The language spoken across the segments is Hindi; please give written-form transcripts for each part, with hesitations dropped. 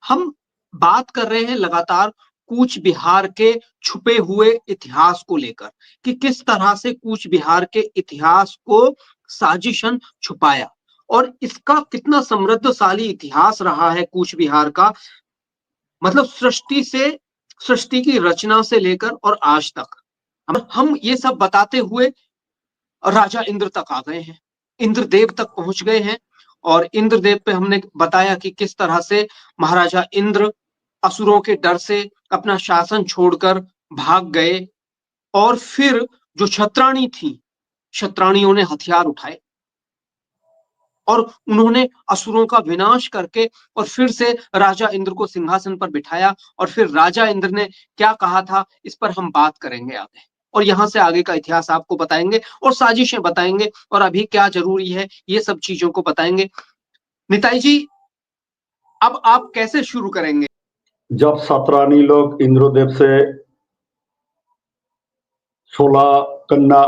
हम बात कर रहे हैं लगातार कूच बिहार के छुपे हुए इतिहास को लेकर कि किस तरह से कूच बिहार के इतिहास को साजिशन छुपाया और इसका कितना समृद्धशाली इतिहास रहा है कूच बिहार का। मतलब सृष्टि की रचना से लेकर और आज तक हम ये सब बताते हुए राजा इंद्र तक आ गए हैं, इंद्रदेव तक पहुंच गए हैं। और इंद्रदेव पे हमने बताया कि किस तरह से महाराजा इंद्र असुरों के डर से अपना शासन छोड़कर भाग गए और फिर जो छत्राणी थी, छत्राणियों ने हथियार उठाए और उन्होंने असुरों का विनाश करके और फिर से राजा इंद्र को सिंहासन पर बिठाया। और फिर राजा इंद्र ने क्या कहा था इस पर हम बात करेंगे आगे, और यहां से आगे का इतिहास आपको बताएंगे और साजिशें बताएंगे और अभी क्या जरूरी है ये सब चीजों को बताएंगे। निताई जी, अब आप कैसे शुरू करेंगे? जब सतरानी लोग इंद्रदेव से 16 कन्या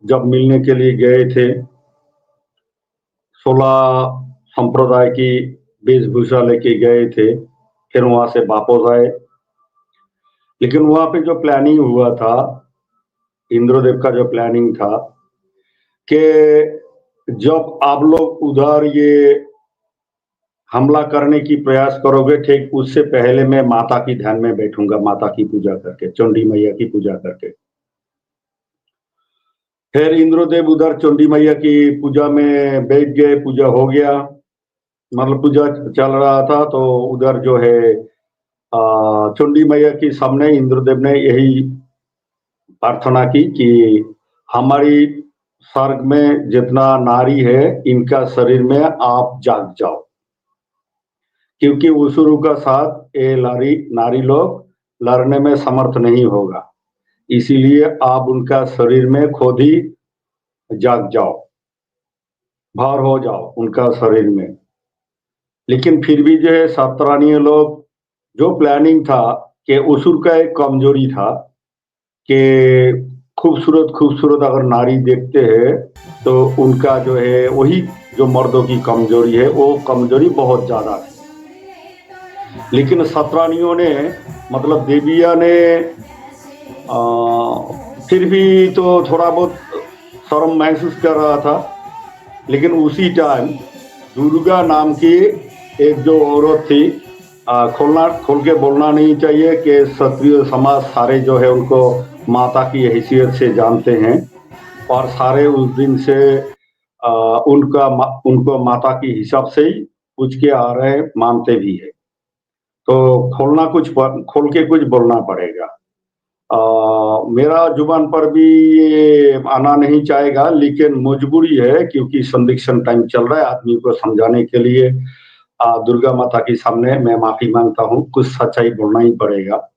जब मिलने के लिए गए थे, 16 संप्रदाय की वेशभूषा लेके गए थे, फिर वहां से वापस आए। लेकिन वहां पे जो प्लानिंग हुआ था, इंद्रदेव का जो प्लानिंग था कि जब आप लोग उधर ये हमला करने की प्रयास करोगे, ठीक उससे पहले मैं माता की ध्यान में बैठूंगा, माता की पूजा करके, चंडी मैया की पूजा करके। फिर इंद्रदेव उधर चंडी मैया की पूजा में बैठ गए, पूजा हो गया, मतलब पूजा चल रहा था। तो उधर जो है चंडी मैया के सामने इंद्रदेव ने यही प्रार्थना की कि हमारी स्वर्ग में जितना नारी है इनका शरीर में आप जाग जाओ, क्योंकि असुरों का साथ ये नारी लोग लड़ने में समर्थ नहीं होगा, इसीलिए आप उनका शरीर में खुद ही जाग जाओ, भार हो जाओ उनका शरीर में। लेकिन फिर भी जो है सतरानीय लोग, जो प्लानिंग था कि असुर का एक कमजोरी था कि खूबसूरत खूबसूरत अगर नारी देखते हैं तो उनका जो है वही जो मर्दों की कमजोरी है, वो कमजोरी बहुत ज्यादा थी। लेकिन सतरानियों ने, मतलब देविया ने फिर भी तो थोड़ा बहुत शर्म महसूस कर रहा था। लेकिन उसी टाइम दुर्गा नाम की एक जो औरत थी, खोल के बोलना नहीं चाहिए कि क्षत्रिय समाज सारे जो है उनको माता की हैसियत से जानते हैं और सारे उस दिन से उनको माता की हिसाब से ही पूछ के आ रहे हैं, मानते भी है। तो खोल के कुछ बोलना पड़ेगा। मेरा जुबान पर भी ये आना नहीं चाहेगा, लेकिन मजबूरी है क्योंकि संदिग्ध टाइम चल रहा है। आदमी को समझाने के लिए दुर्गा माता के सामने मैं माफी मांगता हूँ, कुछ सच्चाई बोलना ही पड़ेगा।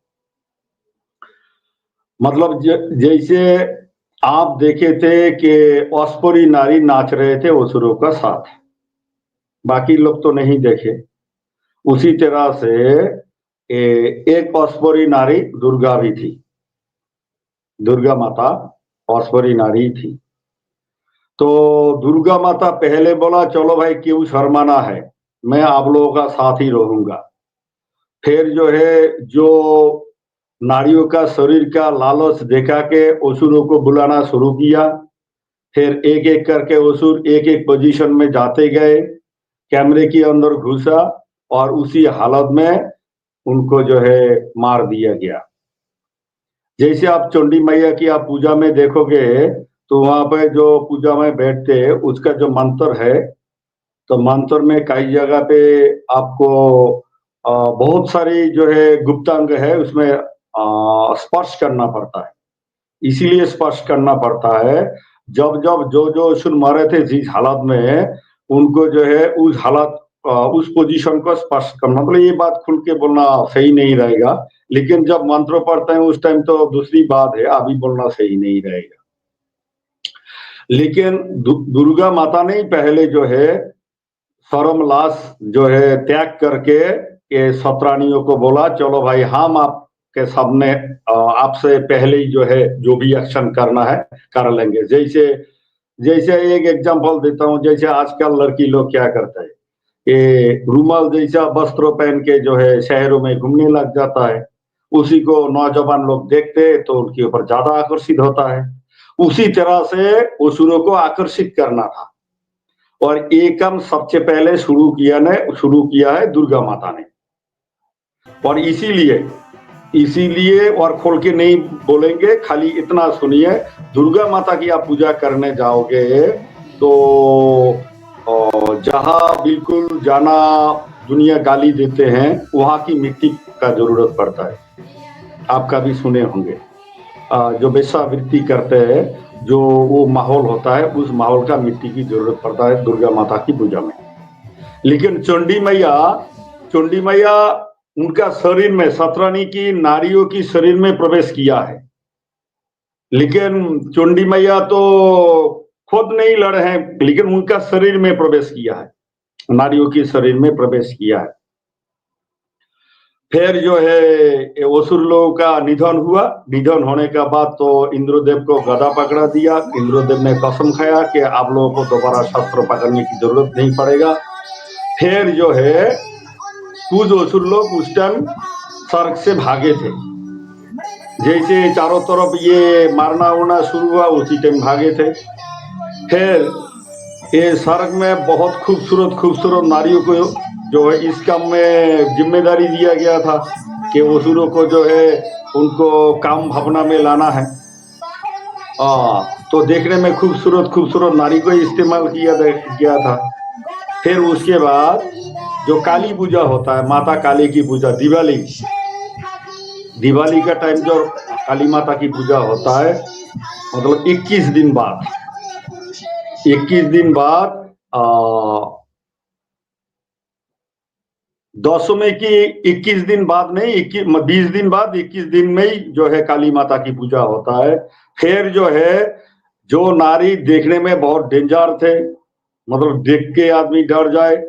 मतलब जैसे आप देखे थे कि अस्परी नारी नाच रहे थे असुरों का साथ, बाकी लोग तो नहीं देखे। उसी तरह से एक अस्परी नारी दुर्गा भी थी, दुर्गा माता अस्परी नारी थी। तो दुर्गा माता पहले बोला चलो भाई क्यों शर्माना है, मैं आप लोगों का साथ ही रहूंगा। फिर जो है जो नारियों का शरीर का लालच देखा के असुरों को बुलाना शुरू किया। फिर एक एक करके असुर एक एक पोजीशन में जाते गए, कैमरे के अंदर घुसा और उसी हालत में उनको जो है मार दिया गया। जैसे आप चंडी मैया की आप पूजा में देखोगे तो वहां पे जो पूजा में बैठते हैं उसका जो मंत्र है, तो मंत्र में कई जगह पे आपको बहुत सारी जो है गुप्तांग है, उसमें स्पर्श करना पड़ता है। इसीलिए स्पर्श करना पड़ता है, जब जब जो असुर मरे थे जिस हालत में, उनको जो है उस हालत उस पोजीशन को स्पर्श करना। मतलब ये बात खुल के बोलना सही नहीं रहेगा, लेकिन जब मंत्र पढ़ते हैं उस टाइम तो दूसरी बात है, अभी बोलना सही नहीं रहेगा। लेकिन दुर्गा माता ने पहले जो है शर्म लाश जो है त्याग करके ये सतरानियों को बोला चलो भाई हम आपके सामने आपसे पहले ही जो है जो भी एक्शन करना है कर लेंगे। जैसे एक एग्जांपल देता हूँ, जैसे आजकल लड़की लोग क्या करते हैं ये रूमाल जैसा वस्त्र पहन के जो है शहरों में घूमने लग जाता है। उसी को नौजवान लोग देखते हैं तो उनके ऊपर ज्यादा आकर्षित होता है। उसी तरह से असुरों को आकर्षित करना था और ये काम सबसे पहले शुरू किया है दुर्गा माता ने। और इसीलिए और खोल के नहीं बोलेंगे, खाली इतना सुनिए, दुर्गा माता की आप पूजा करने जाओगे तो जहां बिल्कुल जाना दुनिया गाली देते हैं वहां की मिट्टी का जरूरत पड़ता है। आप कभी सुने होंगे जो वेश्यावृत्ति करते हैं, जो वो माहौल होता है, उस माहौल का मिट्टी की जरूरत पड़ता है दुर्गा माता की पूजा में। लेकिन चंडी मैया उनका शरीर में, सतरानी की नारियों की शरीर में प्रवेश किया है, लेकिन चंडी मैया तो खुद नहीं लड़े हैं, लेकिन उनका शरीर में प्रवेश किया है, नारियों के शरीर में प्रवेश किया है। फिर जो है असुर लोगों का निधन हुआ। निधन होने के बाद तो इंद्रदेव को गदा पकड़ा दिया। इंद्रदेव ने कसम खाया कि आप लोगों को दोबारा शस्त्र पकड़ने की जरूरत नहीं पड़ेगा। फिर जो है कुछ असुर लोग उस टाइम स्वर्ग से भागे थे। जैसे चारों तरफ ये मारना उड़ना शुरू हुआ, उसी टाइम भागे थे। फिर ये स्वर्ग में बहुत खूबसूरत नारियों को जो है इस काम में जिम्मेदारी दिया गया था कि असुरों को जो है उनको काम भावना में लाना है। तो देखने में खूबसूरत नारी को इस्तेमाल किया गया था। फिर उसके बाद जो काली पूजा होता है, माता काली की पूजा, दिवाली का टाइम जो काली माता की पूजा होता है, मतलब 21 दिन बाद दशमी की 21 दिन बाद नहीं, 20 दिन बाद 21 दिन में ही जो है काली माता की पूजा होता है। फिर जो है जो नारी देखने में बहुत डेंजर थे, मतलब देख के आदमी डर जाए,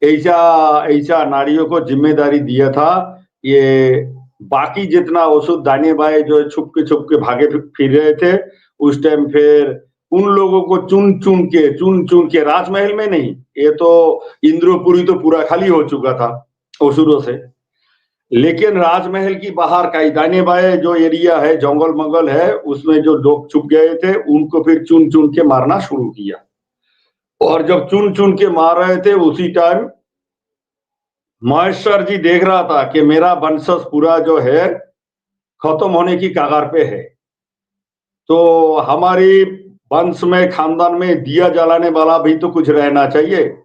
ऐसा नारियों को जिम्मेदारी दिया था। ये बाकी जितना असुर दाने बाएं जो छुप के भागे फिर रहे थे, उस टाइम फिर उन लोगों को चुन चुन के राजमहल में नहीं, ये तो इंद्रपुरी तो पूरा खाली हो चुका था असुरों से, लेकिन राजमहल की बाहर का दाने बाएं जो एरिया है, जंगल मंगल है, उसमें जो लोग छुप गए थे उनको फिर चुन के मारना शुरू किया। और जब चुन के मार रहे थे उसी टाइम महेश्वर जी देख रहा था कि मेरा वंशज पूरा जो है खत्म होने की कगार पे है, तो हमारी वंश में, खानदान में दिया जलाने वाला भी तो कुछ रहना चाहिए।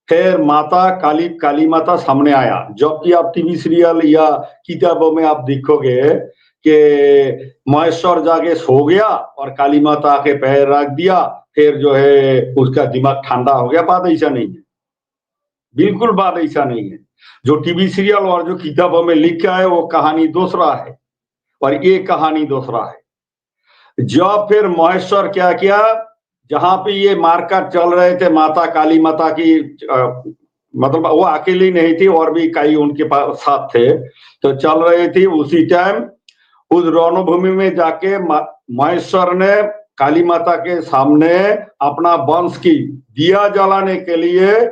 फिर माता काली माता सामने आया। जबकि आप टीवी सीरियल या किताबों में आप देखोगे कि महेश्वर जाके सो गया और काली माता के पैर रख दिया, फिर जो है उसका दिमाग ठंडा हो गया। बात ऐसा नहीं है, बिल्कुल बात ऐसा नहीं है। जो टीवी सीरियल और जो किताबों में लिखा है वो कहानी दूसरा है और ये कहानी दूसरा है। जब फिर महेश्वर क्या किया, जहां पे ये मारकाट चल रहे थे माता काली माता की, मतलब वो अकेली नहीं थी और भी कई उनके पास साथ थे, तो चल रहे थी। उसी टाइम उस रणभूमि में जाके महेश्वर ने काली माता के सामने अपना वंश की दिया जलाने के लिए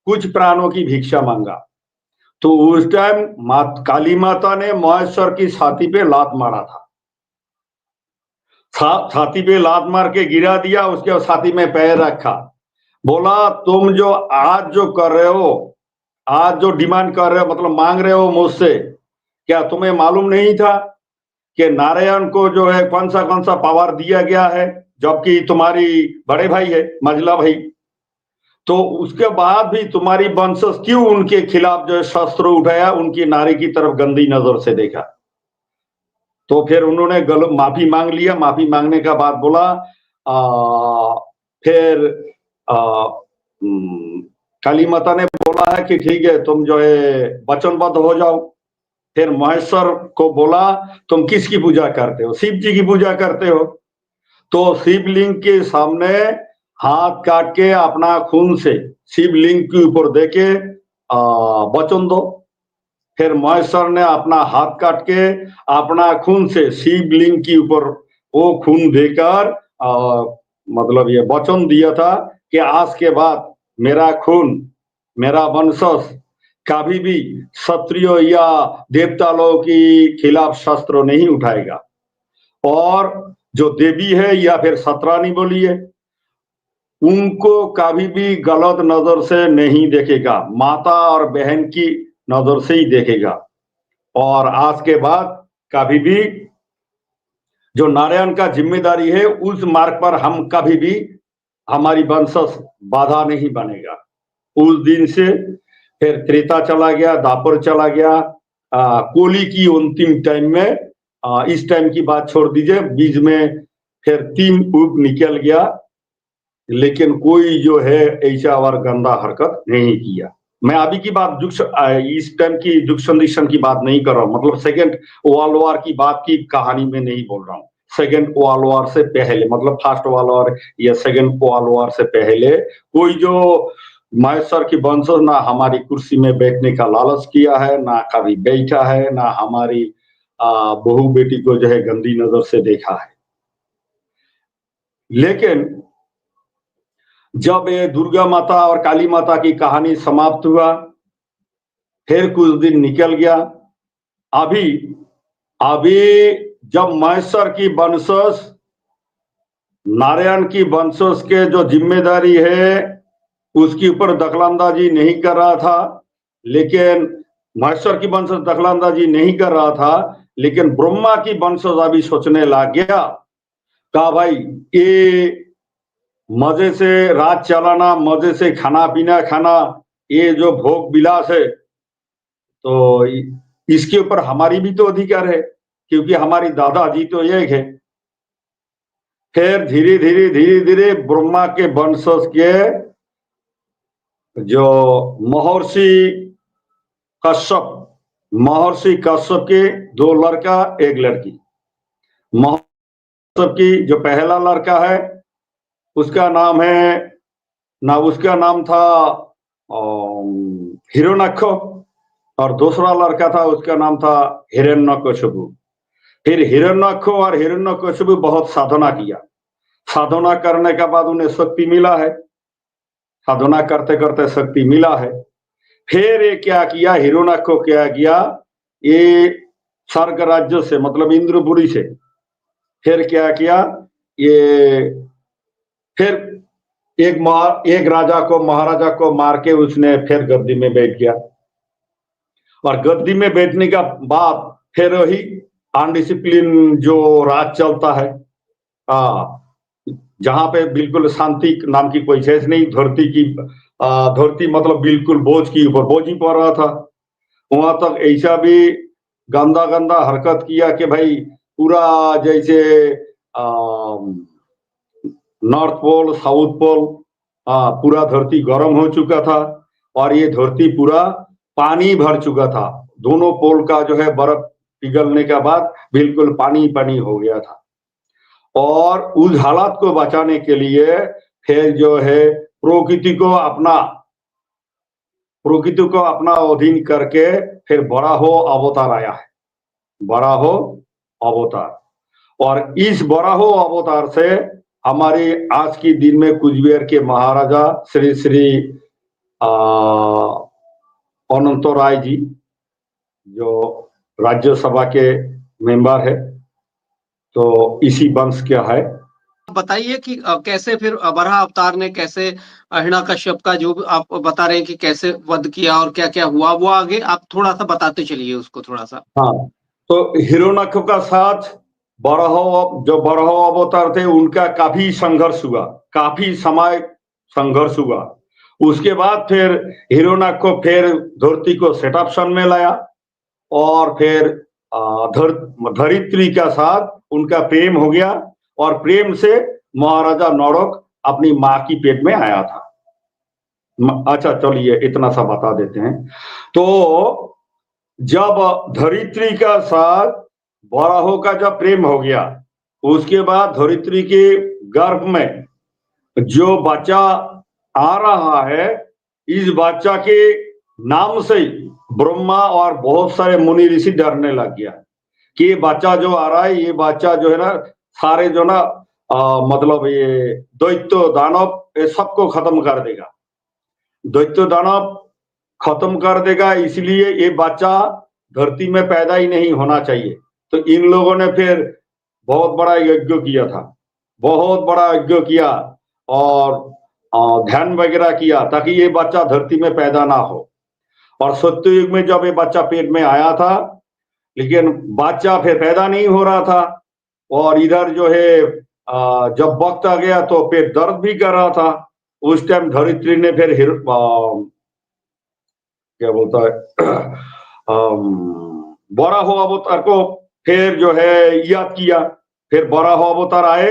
कुछ प्राणों की भिक्षा मांगा। तो उस टाइम काली माता ने महेश्वर की छाती पे लात मारा था। छाती पे लात मार के गिरा दिया, उसके छाती में पैर रखा, बोला तुम जो आज जो कर रहे हो, आज जो डिमांड कर रहे हो, मतलब मांग रहे हो मुझसे, क्या तुम्हें मालूम नहीं था कि नारायण को जो है कौन सा पावर दिया गया है, जबकि तुम्हारी बड़े भाई है मझला भाई, तो उसके बाद भी तुम्हारी वंशज क्यों उनके खिलाफ जो है शस्त्र उठाया, उनकी नारी की तरफ गंदी नजर से देखा। तो फिर उन्होंने माफी मांग लिया। माफी मांगने का बाद बोला फिर काली माता ने बोला है कि ठीक है तुम जो है वचनबद्ध हो जाओ। फिर महेश्वर को बोला तुम किसकी पूजा करते हो? शिव जी की पूजा करते हो, तो शिवलिंग के सामने हाथ काट के अपना खून से शिवलिंग के ऊपर देके वचन दो। फिर महेश्वर ने अपना हाथ काट के अपना खून से शिवलिंग के ऊपर वो खून देकर मतलब ये वचन दिया था कि आज के बाद मेरा खून मेरा वंशज कभी भी क्षत्रियो या देवता लोगों के खिलाफ शस्त्र नहीं उठाएगा, और जो देवी है या फिर सतरानी बोलिए, उनको कभी भी गलत नजर से नहीं देखेगा, माता और बहन की नजर से ही देखेगा। और आज के बाद कभी भी जो नारायण का जिम्मेदारी है उस मार्ग पर हम कभी भी, हमारी वंशज बाधा नहीं बनेगा। उस दिन से फिर त्रेता चला गया, द्वापर चला गया, कोली की अंतिम टाइम में, इस टाइम की बात छोड़ दीजिए, बीच में फिर 3 युग निकल गया, लेकिन कोई जो है ऐसा और गंदा हरकत नहीं किया। मैं अभी की बात इस टाइम की युग संधिक्षण की बात नहीं कर रहा हूँ, मतलब सेकेंड वर्ल्ड वॉर की बात की कहानी में नहीं बोल रहा हूँ। सेकेंड वर्ल्ड वॉर से पहले, मतलब फर्स्ट वर्ल्ड वॉर या सेकेंड वर्ल्ड वॉर से पहले कोई जो महेश्वर की वंशज ना हमारी कुर्सी में बैठने का लालच किया है, ना कभी बैठा है, ना हमारी बहू बेटी को जो है गंदी नजर से देखा है। लेकिन जब ये दुर्गा माता और काली माता की कहानी समाप्त हुआ, फिर कुछ दिन निकल गया, अभी जब महेश्वर की वंशज नारायण की वंशज के जो जिम्मेदारी है उसके ऊपर दखलंदाजी नहीं कर रहा था, लेकिन महेश्वर की वंशज दखलंदाजी नहीं कर रहा था, लेकिन ब्रह्मा की वंशज अभी सोचने लग गया, कहा भाई ये मजे से रात चलाना, मजे से खाना पीना खाना, ये जो भोग विलास है, तो इसके ऊपर हमारी भी तो अधिकार है, क्योंकि हमारी दादाजी तो एक है। फिर धीरे धीरे ब्रह्मा के वंशज के जो महर्षि कश्यप के 2 लड़का 1 लड़की, महर्षि की जो पहला लड़का है उसका नाम है ना, उसका नाम था हिरण्यक्ष, और दूसरा लड़का था उसका नाम था हिरण्यकशिपु। फिर हिरण्यक्ष और हिरण्यकशिपु बहुत साधना किया, साधना करने के बाद उन्हें शक्ति मिला है, साधना करते करते शक्ति मिला है। फिर ये क्या किया, हिरण्यक्ष क्या किया, ये स्वर्ग राज्य से मतलब इंद्रपुरी से फिर क्या किया, ये फिर एक राजा को, महाराजा को मार के उसने फिर गद्दी में बैठ गया, और गद्दी में बैठने का बाद फिर वही अनडिसिप्लिन जो राज चलता है, जहां पे बिल्कुल शांति नाम की कोई चीज नहीं, धरती मतलब बिल्कुल बोझ की ऊपर बोझ ही पड़ रहा था। वहां तक ऐसा भी गंदा गंदा हरकत किया कि भाई पूरा जैसे नॉर्थ पोल साउथ पोल पूरा धरती गर्म हो चुका था, और ये धरती पूरा पानी भर चुका था, दोनों पोल का जो है बर्फ पिघलने के बाद बिल्कुल पानी पानी हो गया था। और उस हालात को बचाने के लिए फिर जो है प्रकृति को अपना अधीन करके फिर वराह अवतार आया है, वराह अवतार। और इस वराह अवतार से हमारे आज के दिन में कुचबिहार के महाराजा श्री श्री अनंत राय जी, जो राज्यसभा के मेंबर है, तो इसी वंश क्या है। बताइए कि कैसे फिर वराह अवतार ने कैसे हिरण्यकश्यप का जो आप बता रहे हैं कि कैसे वध किया और क्या क्या हुआ, वो आगे आप थोड़ा सा बताते चलिए उसको थोड़ा सा। हाँ, तो हिरण्यक्ष का साथ जो वराह अवतार थे उनका काफी संघर्ष हुआ, काफी समय संघर्ष हुआ। उसके बाद फिर हिरण्यक्ष फिर धरती को सेटअप में लाया, और फिर धरित्री का साथ उनका प्रेम हो गया, और प्रेम से महाराजा नरक अपनी माँ की पेट में आया था। अच्छा चलिए इतना सा बता देते हैं। तो जब धरित्री का साथ वराह का जब प्रेम हो गया, उसके बाद धरित्री के गर्भ में जो बच्चा आ रहा है, इस बच्चा के नाम से ही ब्रह्मा और बहुत सारे मुनि ऋषि डरने लग गया कि ये बच्चा जो आ रहा है, ये बच्चा जो है ना सारे जो ना मतलब ये दैत्य दानव ये सबको खत्म कर देगा। दैत्य दानव खत्म कर देगा, इसलिए ये बच्चा धरती में पैदा ही नहीं होना चाहिए। तो इन लोगों ने फिर बहुत बड़ा यज्ञ किया था, बहुत बड़ा यज्ञ किया और ध्यान वगैरह किया ताकि ये बच्चा धरती में पैदा ना हो। और सत्ययुग में जब ये बच्चा पेट में आया था, लेकिन बच्चा फिर पैदा नहीं हो रहा था, और इधर जो है जब वक्त आ गया तो पेट दर्द भी कर रहा था। उस टाइम धरित्री ने फिर क्या बोलता है वराह अवतार को फिर जो है याद किया। फिर वराह अवतार आए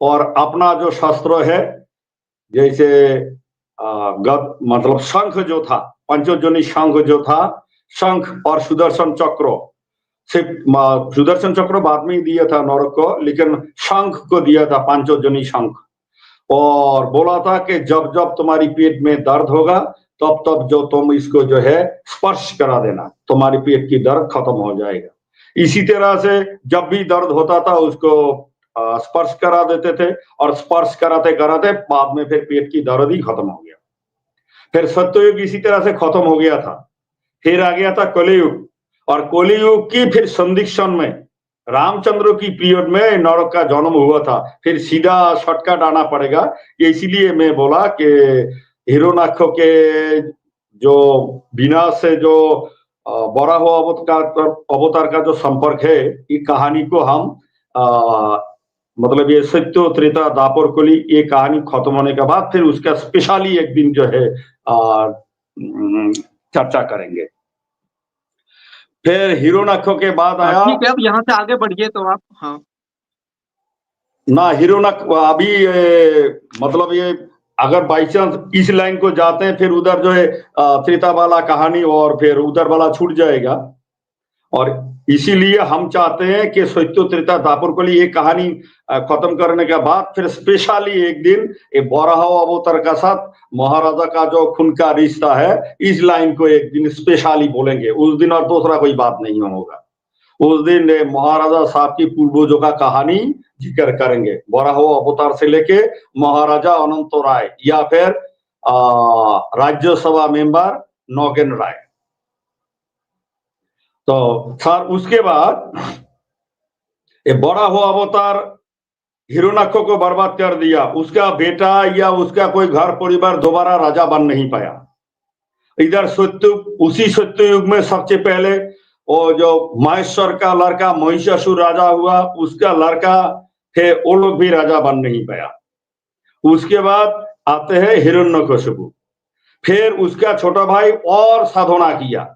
और अपना जो शस्त्र है, जैसे मतलब शंख जो था, पंचोजनी शंख जो था, शंख और सुदर्शन चक्र, सिर्फ सुदर्शन चक्र बाद में ही दिया था नरक को, लेकिन शंख को दिया था, पांचोजनी शंख। और बोला था कि जब जब तुम्हारी पेट में दर्द होगा तब तब जो तुम इसको जो है स्पर्श करा देना, तुम्हारी पेट की दर्द खत्म हो जाएगा। इसी तरह से जब भी दर्द होता था उसको स्पर्श करा देते थे, और स्पर्श कराते कराते बाद में फिर पेट की दर्द ही खत्म हो गया। फिर सत्ययुग इसी तरह से खत्म हो गया था। फिर आ गया था कलियुग, और कलियुग की फिर संदिग्धन में रामचंद्र की पीरियड में नरक का जन्म हुआ था। फिर सीधा शॉर्टकट आना पड़ेगा, इसीलिए मैं बोला कि हिरण्याक्ष के जो विनाश से जो वराह अवतार का जो संपर्क है, ये कहानी को हम मतलब ये सत्य त्रेता दापर कली, ये कहानी खत्म होने के बाद फिर उसका स्पेशली एक दिन जो है चर्चा करेंगे। फिर हिरण्याक्ष के बाद आया, ठीक है, अब यहाँ से आगे बढ़िए तो आप। हाँ ना हिरण्याक्ष अभी मतलब ये अगर बाई चांस इस लाइन को जाते हैं फिर उधर जो है त्रेता वाला कहानी और फिर उधर वाला छूट जाएगा। और इसीलिए हम चाहते हैं कि सत्य त्रेता दापर कली ये कहानी खत्म करने के बाद फिर स्पेशली एक दिन ये वराह अवतार का साथ महाराजा का जो खून का रिश्ता है, इस लाइन को एक दिन स्पेशली बोलेंगे उस दिन, और दूसरा कोई बात नहीं होगा। उस दिन महाराजा साहब की पूर्वजों का कहानी जिक्र करेंगे, वराह अवतार से लेके महाराजा अनंत राय या फिर राज्यसभा मेंबर नौगेन राय। तो सर उसके बाद ये वराह अवतार हिरण्याक्ष को बर्बाद कर दिया, उसका बेटा या उसका कोई घर परिवार दोबारा राजा बन नहीं पाया। इधर उसी सत्ययुग में सबसे पहले वो जो महेश्वर का लड़का महिषासुर राजा हुआ, उसका लड़का थे, वो लोग भी राजा बन नहीं पाया। उसके बाद आते हैं हिरण्यकशिपु, फिर उसका छोटा भाई और साधना किया,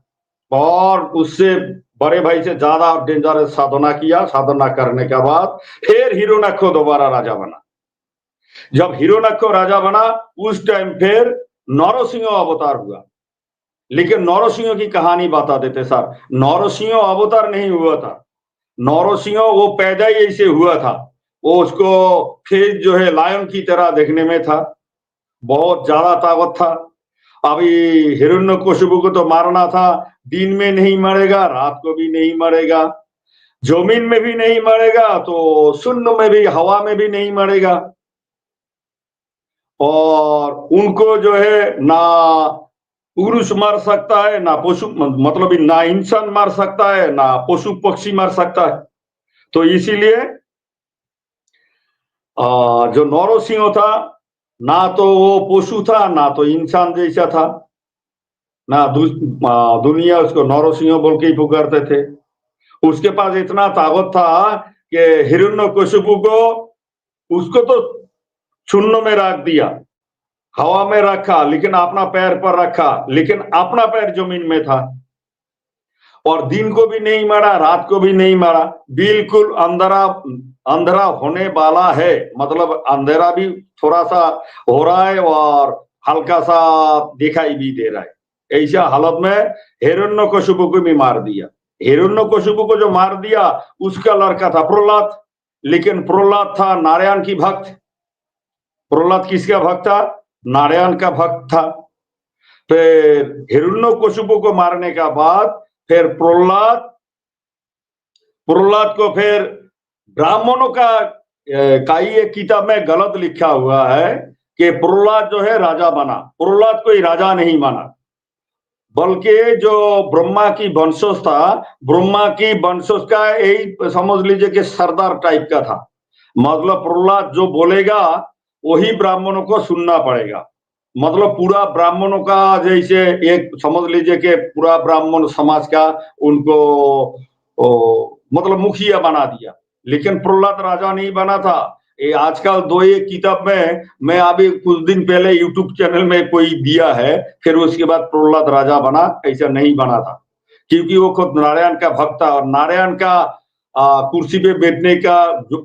और उससे बड़े भाई से ज्यादा डेंजरस साधना किया। साधना करने के बाद फिर हिरण्याक्ष दोबारा राजा बना। जब हिरण्याक्ष राजा बना उस टाइम फिर नरसिंह अवतार हुआ। लेकिन नरसिंह की कहानी बता देते सर, नरसिंह अवतार नहीं हुआ था। नरसिंह वो पैदा ही ऐसे हुआ था, वो उसको फिर जो है लायन की तरह देखने में था, बहुत ज्यादा ताकत था। अभी हिरण्यकशिपु को तो मारना था, दिन में नहीं मरेगा, रात को भी नहीं मरेगा, जमीन में भी नहीं मरेगा, तो शून्य में भी, हवा में भी नहीं मरेगा। और उनको जो है ना पुरुष मार सकता है ना पशु, मतलब ना इंसान मार सकता है ना पशु पक्षी मार सकता है। तो इसीलिए जो नरसिंह था ना तो वो पशु था ना तो इंसान जैसा था, ना दुनिया उसको नरसिंह बोल के ही पुकारते थे। उसके पास इतना ताकत था कि हिरण्यकशिपु को उसको तो शून्य में रख दिया, हवा में रखा, लेकिन अपना पैर पर रखा, लेकिन अपना पैर जमीन में था। और दिन को भी नहीं मारा, रात को भी नहीं मारा, बिल्कुल अंधेरा होने वाला है, मतलब अंधेरा भी थोड़ा सा हो रहा है और हल्का सा दिखाई भी दे रहा है। ऐसा हालत में हिरण्यकशिपु को भी मार दिया। हिरण्यकशिपु को जो मार दिया उसका लड़का था प्रहलाद, लेकिन प्रहलाद था नारायण की भक्त। प्रहलाद किसका भक्त था? नारायण का भक्त था। फिर हिरण्यकशिपु को मारने का बाद फिर प्रहलाद को फिर ब्राह्मणों का ये किताब में गलत लिखा हुआ है कि प्रहलाद जो है राजा बना, प्रहलाद कोई राजा नहीं बना। बल्कि जो ब्रह्मा की वंशज था, ब्रह्मा की वंशज का यही समझ लीजिए कि सरदार टाइप का था। मतलब प्रहलाद जो बोलेगा वही ब्राह्मणों को सुनना पड़ेगा। मतलब पूरा ब्राह्मणों का जैसे एक समझ लीजिए कि पूरा ब्राह्मण समाज का उनको मतलब मुखिया बना दिया। लेकिन प्रहलाद राजा नहीं बना था। ये आजकल दो एक किताब में मैं अभी कुछ दिन पहले यूट्यूब चैनल में कोई दिया है, फिर उसके बाद प्रहलाद राजा बना, ऐसा नहीं बना था। क्योंकि वो खुद नारायण का भक्त था और नारायण का कुर्सी पे बैठने का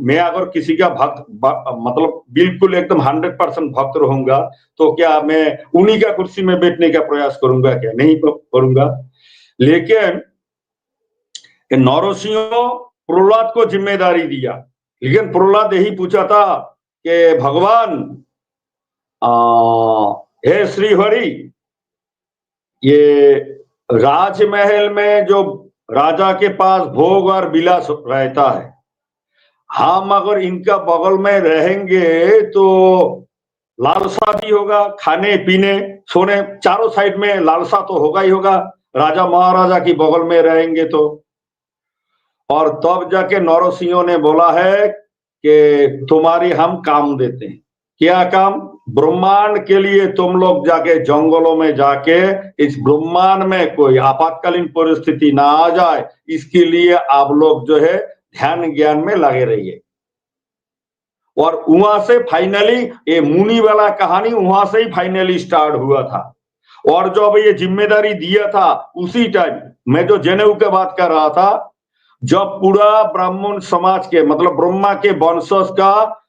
मैं अगर किसी का भक्त मतलब बिल्कुल एकदम 100% भक्त रहूंगा तो क्या मैं उन्हीं का कुर्सी में बैठने का प्रयास करूंगा? क्या नहीं करूंगा। लेकिन नौरसिंह प्रहलाद को जिम्मेदारी दिया। लेकिन प्रहलाद यही पूछा था कि भगवान हे श्री हरि, ये राजमहल में जो राजा के पास भोग और विलास रहता है, हम अगर इनका बगल में रहेंगे तो लालसा भी होगा, खाने पीने सोने चारों साइड में लालसा तो होगा ही होगा, राजा महाराजा की बगल में रहेंगे तो। और तब जाके नौरसिंह ने बोला है कि तुम्हारी हम काम देते हैं। क्या काम? ब्रह्मांड के लिए तुम लोग जाके जंगलों में जाके इस ब्रह्मांड में कोई आपातकालीन परिस्थिति ना आ जाए, इसके लिए आप लोग जो है ध्यान ज्ञान में लगे रहिए। और वहां से फाइनली ये मुनि वाला कहानी वहां से ही फाइनली स्टार्ट हुआ था। और जो अब ये जिम्मेदारी दिया था उसी टाइम मैं जो जनेऊ की बात कर रहा था, जब पूरा ब्राह्मण समाज के मतलब ब्रह्मा के वंशज का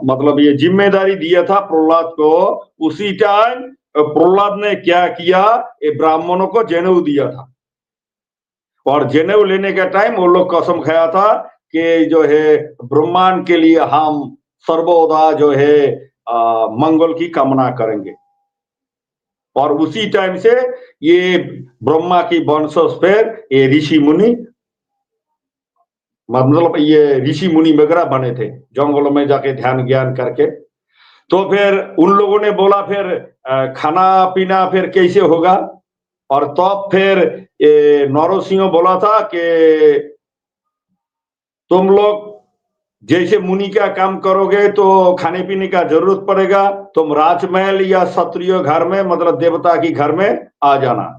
मतलब ये जिम्मेदारी दिया था प्रहलाद को, उसी टाइम प्रहलाद ने क्या किया, ये ब्राह्मणों को जनेऊ दिया था। और जनेऊ लेने का टाइम वो लोग कसम खाया था कि जो है ब्रह्मांड के लिए हम सर्वदा जो है मंगल की कामना करेंगे। और उसी टाइम से ये ब्रह्मा की वंशज फिर ये ऋषि मुनि मतलब ये ऋषि मुनि वगैरह बने थे जंगलों में जाके ध्यान ज्ञान करके। तो फिर उन लोगों ने बोला फिर खाना पीना फिर कैसे होगा? और तब फिर नौरसिंह बोला था कि तुम लोग जैसे मुनि का काम करोगे तो खाने पीने का जरूरत पड़ेगा, तुम राजमहल या क्षत्रिय घर में मतलब देवता की घर में आ जाना।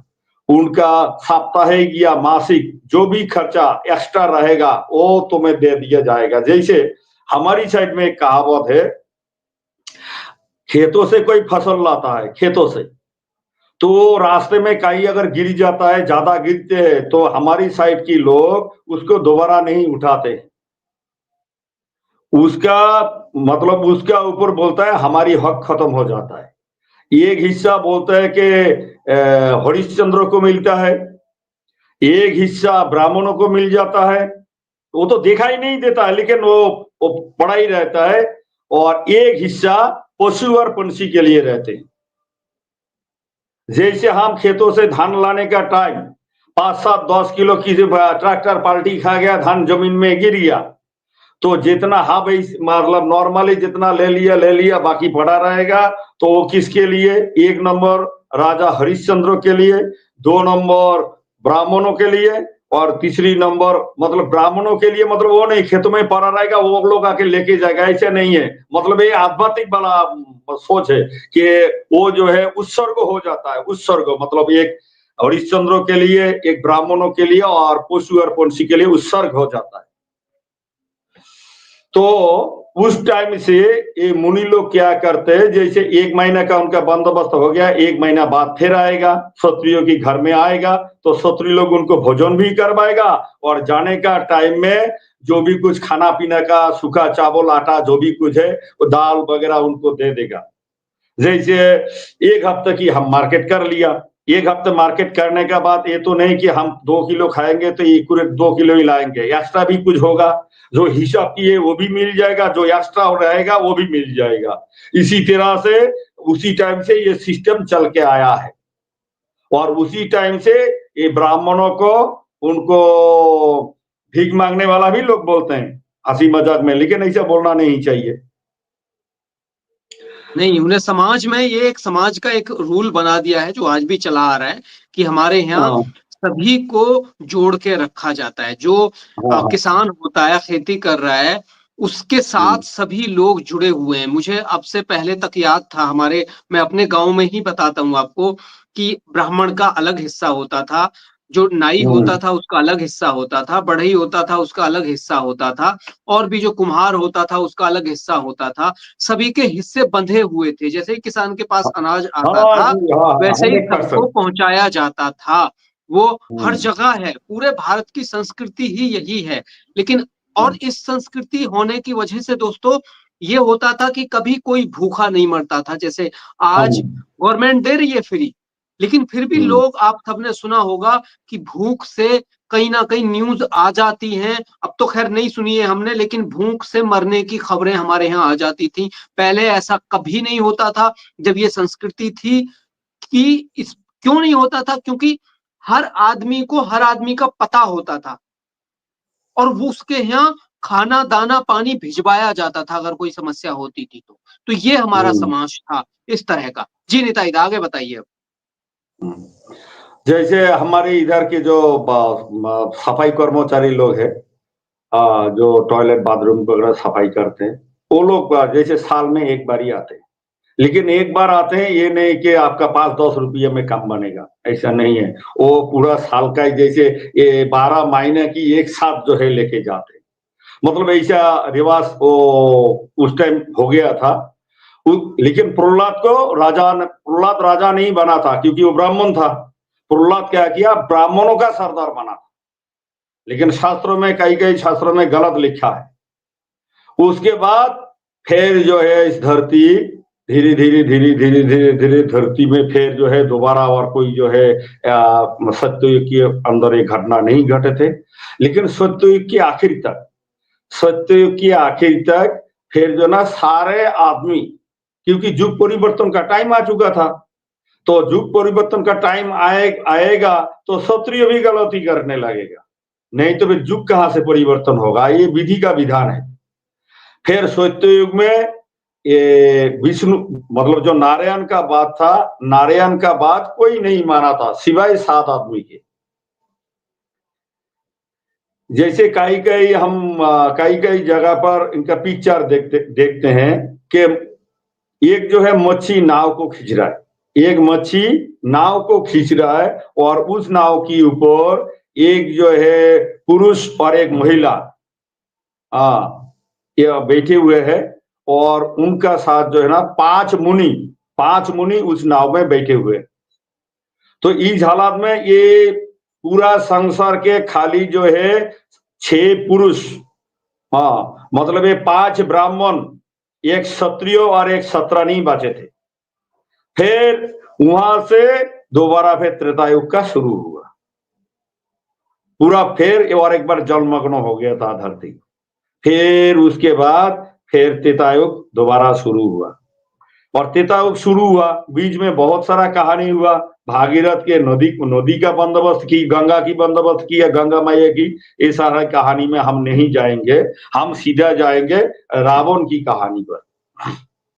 उनका साप्ताहिक या मासिक जो भी खर्चा एक्स्ट्रा रहेगा वो तुम्हें दे दिया जाएगा। जैसे हमारी साइड में एक कहावत है, खेतों से कोई फसल लाता है खेतों से, तो रास्ते में कहीं अगर गिर जाता है, ज्यादा गिरते हैं तो हमारी साइड की लोग उसको दोबारा नहीं उठाते। उसका मतलब उसका ऊपर बोलता है हमारी हक खत्म हो जाता है। एक हिस्सा बोलता है कि हरिश्चंद्र को मिलता है, एक हिस्सा ब्राह्मणों को मिल जाता है, वो तो देखा ही नहीं देता है लेकिन वो पड़ा ही रहता है। और एक हिस्सा पशु और पंछी के लिए रहते हैं। जैसे हम खेतों से धान लाने का टाइम 5-7-10 किलो की ट्रैक्टर पाल्टी खा गया, धान जमीन में गिर गया, तो जितना हाँ भाई मतलब नॉर्मली जितना ले लिया बाकी पड़ा रहेगा। तो वो किसके लिए? एक नंबर राजा हरिश्चंद्र के लिए, 2 नंबर ब्राह्मणों के लिए, और तीसरी नंबर मतलब ब्राह्मणों के लिए मतलब वो नहीं खेतों में पड़ा रहेगा, वो लोग आके लेके जाएगा, ऐसे नहीं है। मतलब ये आध्यात्मिक वाला सोच है कि वो जो है उत्सर्ग हो जाता है। उत्सर्ग मतलब एक हरिश्चंद्र के लिए, एक ब्राह्मणों के लिए और पशु और पंछी के लिए उत्सर्ग हो जाता है। तो उस टाइम से ये मुनि लोग क्या करते हैं, जैसे 1 महीना का उनका बंदोबस्त हो गया, 1 महीना बाद फिर आएगा क्षत्रियों की घर में आएगा, तो क्षत्रिय लोग उनको भोजन भी करवाएगा और जाने का टाइम में जो भी कुछ खाना पीना का सूखा चावल आटा जो भी कुछ है वो दाल वगैरह उनको दे देगा। जैसे एक हफ्ते की हम मार्केट कर लिया, एक हफ्ते मार्केट करने के बाद ये तो नहीं कि हम 2 किलो खाएंगे तो पूरे 2 किलो ही लाएंगे, एक्स्ट्रा भी कुछ होगा, जो हिसाब की है वो भी मिल जाएगा, जो एक्स्ट्रा रहेगा वो भी मिल जाएगा। इसी तरह से उसी टाइम से ये सिस्टम चल के आया है। और उसी टाइम से ये ब्राह्मणों को उनको भीख मांगने वाला भी लोग बोलते हैं हंसी मजाक में, लेकिन ऐसा बोलना नहीं चाहिए। नहीं, उन्हें समाज में ये एक समाज का एक रूल बना दिया है जो आज भी चला आ रहा है कि हमारे यहाँ हाँ सभी को जोड़ के रखा जाता है। जो हाँ हाँ। किसान होता है, खेती कर रहा है, उसके साथ हम्म, सभी लोग जुड़े हुए हैं। मुझे अब से पहले तक याद था, हमारे मैं अपने गांव में ही बताता हूँ आपको कि ब्राह्मण का अलग हिस्सा होता था, जो नाई होता हम्म, था उसका अलग हिस्सा होता था, बढ़ई होता था उसका अलग हिस्सा होता था, और भी जो कुम्हार होता था उसका अलग हिस्सा होता था। सभी के हिस्से बंधे हुए थे। जैसे ही किसान के पास अनाज आता हाँ था, जी, हाँ हाँ, वैसे ही सबको 100%। पहुंचाया जाता था। वो हर हम्म, जगह है, पूरे भारत की संस्कृति ही यही है। लेकिन और हम्म, इस संस्कृति होने की वजह से दोस्तों ये होता था कि कभी कोई भूखा नहीं मरता था। जैसे हाँ, आज गवर्नमेंट दे रही है फ्री, लेकिन फिर भी हम्म, लोग, आप सबने सुना होगा कि भूख से कहीं ना कहीं न्यूज आ जाती हैं। अब तो खैर नहीं सुनी है हमने, लेकिन भूख से मरने की खबरें हमारे यहाँ आ जाती थी। पहले ऐसा कभी नहीं होता था जब ये संस्कृति थी। कि इस क्यों नहीं होता था? क्योंकि हर आदमी का पता होता था, और वो उसके यहाँ खाना दाना पानी भिजवाया जाता था अगर कोई समस्या होती थी तो ये हमारा हम्म, समाज था इस तरह का। जी निताई दा, आगे बताइए अब। हम्म। जैसे हमारे इधर के जो सफाई कर्मचारी लोग हैं, जो टॉयलेट बाथरूम वगैरह सफाई करते हैं, वो लोग जैसे साल में एक बार ही आते हैं। लेकिन एक बार आते हैं, ये नहीं कि आपका 5-10 रुपये में काम बनेगा, ऐसा नहीं है। वो पूरा साल का जैसे ये 12 महीने की एक साथ जो है लेके जाते हैं। मतलब ऐसा रिवाज वो उस टाइम हो गया था। लेकिन प्रहलाद राजा नहीं बना था क्योंकि वो ब्राह्मण था। प्रहलाद क्या किया, ब्राह्मणों का सरदार बना। लेकिन शास्त्रों में, कई कई शास्त्रों में गलत लिखा है। उसके बाद फिर जो है इस धरती धीरे धीरे धीरे धीरे धीरे धीरे धरती में फिर जो है दोबारा और कोई जो है सत्ययुग के अंदर एक घटना नहीं घटे थे। लेकिन सत्ययुग की आखिर तक फिर जो ना सारे आदमी, क्योंकि युग परिवर्तन का टाइम आ चुका था, तो युग परिवर्तन का टाइम आएगा तो क्षत्रिय भी गलती करने लगेगा। नहीं तो फिर युग कहां से परिवर्तन होगा, ये विधि का विधान है। फिर सत्य युग में ये विष्णु, मतलब जो नारायण का बात था, नारायण का बात कोई नहीं माना था सिवाय 7 आदमी के। जैसे कई कई जगह पर इनका पिक्चर देखते हैं कि एक जो है मच्छी नाव को खींच रहा है, एक मच्छी नाव को खींच रहा है, और उस नाव के ऊपर एक जो है पुरुष और एक महिला ये बैठे हुए हैं, और उनका साथ जो है ना 5 मुनि उस नाव में बैठे हुए। तो इस हालात में ये पूरा संसार के खाली जो है 6 पुरुष, मतलब ये 5 ब्राह्मण, एक क्षत्रिय और एक सत्रानी बचे थे। फिर वहां से दोबारा फिर त्रेतायुग का शुरू हुआ। पूरा फिर और एक बार जलमग्न हो गया था धरती। फिर उसके बाद फिर त्रेतायुग दोबारा शुरू हुआ। और त्रेतायुग शुरू हुआ, बीच में बहुत सारा कहानी हुआ। भागीरथ के नदी का बंदोबस्त की, गंगा की बंदोबस्त की, या गंगा मैया की, ये सारा कहानी में हम नहीं जाएंगे। हम सीधा जाएंगे रावण की कहानी पर।